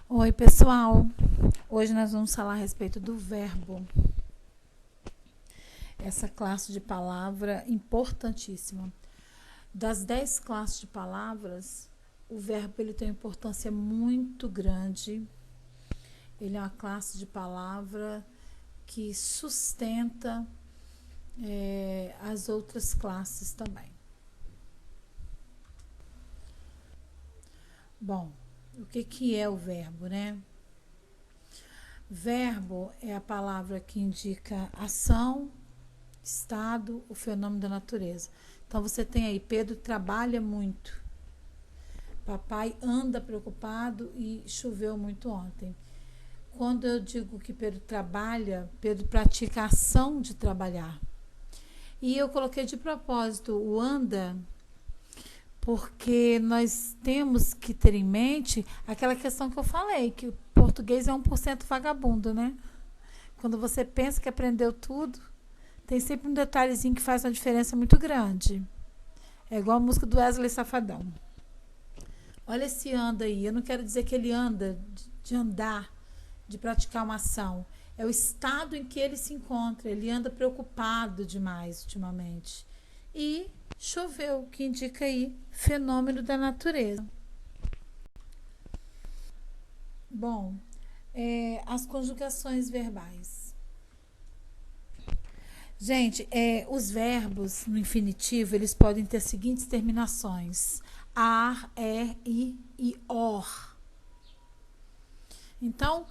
Oi, pessoal. Hoje nós vamos falar a respeito do verbo. Essa classe de palavra importantíssima. Das 10 classes de palavras, o verbo ele tem uma importância muito grande. Ele é uma classe de palavra que sustenta as outras classes também. Bom, o que é o verbo, né? Verbo é a palavra que indica ação, estado, o fenômeno da natureza. Então você tem aí, Pedro trabalha muito. Papai anda preocupado e choveu muito ontem. Quando eu digo que Pedro trabalha, Pedro pratica a ação de trabalhar. E eu coloquei de propósito o anda, porque nós temos que ter em mente aquela questão que eu falei, que o português é 1% vagabundo, né? Quando você pensa que aprendeu tudo, tem sempre um detalhezinho que faz uma diferença muito grande. É igual a música do Wesley Safadão. Olha esse anda aí. Eu não quero dizer que ele anda de andar, de praticar uma ação. É o estado em que ele se encontra. Ele anda preocupado demais ultimamente. E choveu, que indica aí fenômeno da natureza. Bom, as conjugações verbais. Gente, os verbos no infinitivo, eles podem ter as seguintes terminações: ar, i e or. Então,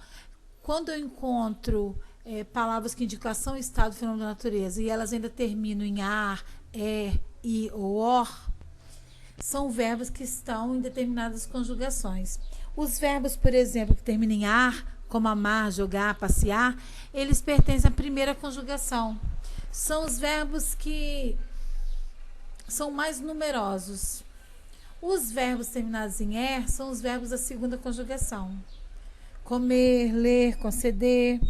quando eu encontro palavras que indicam ação, estado, fenômeno da natureza, e elas ainda terminam em ar, i ou or, são verbos que estão em determinadas conjugações. Os verbos, por exemplo, que terminam em ar, como amar, jogar, passear, eles pertencem à primeira conjugação. São os verbos que são mais numerosos. Os verbos terminados em er são os verbos da segunda conjugação. Comer, ler, conceder.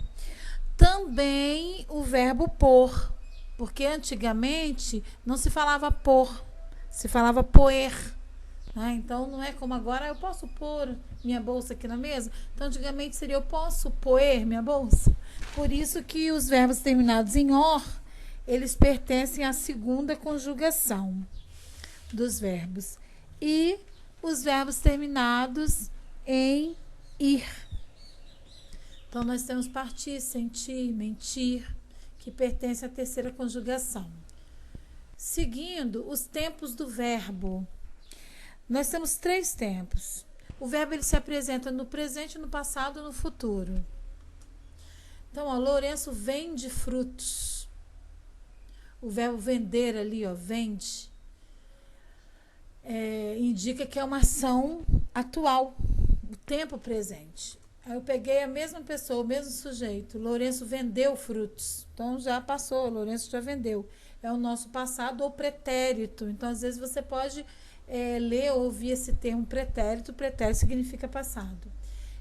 Também o verbo pôr, porque antigamente não se falava pôr, se falava poer. Né? Então não é como agora, eu posso pôr minha bolsa aqui na mesa. Então antigamente seria eu posso poer minha bolsa. Por isso que os verbos terminados em or, eles pertencem à segunda conjugação dos verbos. E os verbos terminados em ir. Então, nós temos partir, sentir, mentir, que pertence à terceira conjugação. Seguindo os tempos do verbo. Nós temos 3 tempos. O verbo ele se apresenta no presente, no passado e no futuro. Então, Lourenço vende frutos. O verbo vender ali, vende, indica que é uma ação atual, o tempo presente. Aí eu peguei a mesma pessoa, o mesmo sujeito. Lourenço vendeu frutos. Então já passou, Lourenço já vendeu. É o nosso passado ou pretérito. Então, às vezes, você pode ler ou ouvir esse termo pretérito. Pretérito significa passado.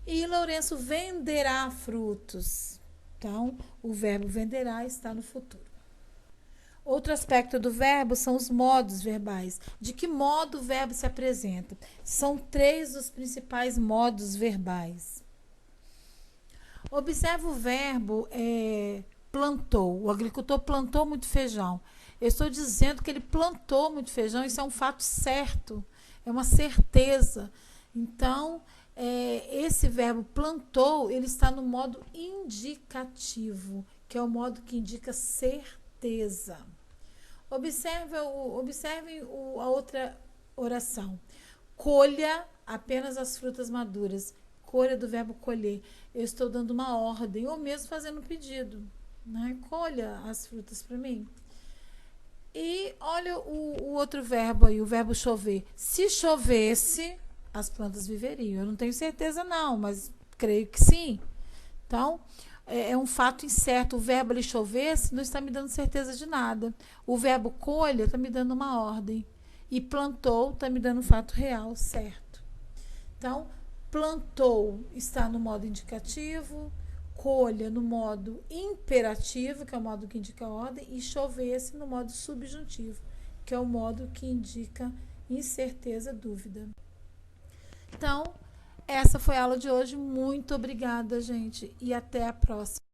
E Lourenço venderá frutos. Então, o verbo venderá está no futuro. Outro aspecto do verbo são os modos verbais. De que modo o verbo se apresenta? São 3 os principais modos verbais. Observa o verbo plantou. O agricultor plantou muito feijão. Eu estou dizendo que ele plantou muito feijão. Isso é um fato certo. É uma certeza. Então, esse verbo plantou, ele está no modo indicativo, que é o modo que indica certeza. Observem a outra oração. Colha apenas as frutas maduras. Colha do verbo colher. Eu estou dando uma ordem, ou mesmo fazendo um pedido. Né? Colha as frutas para mim. E olha o outro verbo aí, o verbo chover. Se chovesse, as plantas viveriam. Eu não tenho certeza não, mas creio que sim. Então, é um fato incerto. O verbo ele chovesse não está me dando certeza de nada. O verbo colha está me dando uma ordem. E plantou está me dando um fato real, certo. Então, plantou está no modo indicativo, colha no modo imperativo, que é o modo que indica a ordem, e chovesse no modo subjuntivo, que é o modo que indica incerteza, dúvida. Então, Essa foi a aula de hoje. Muito obrigada, gente. E até a próxima.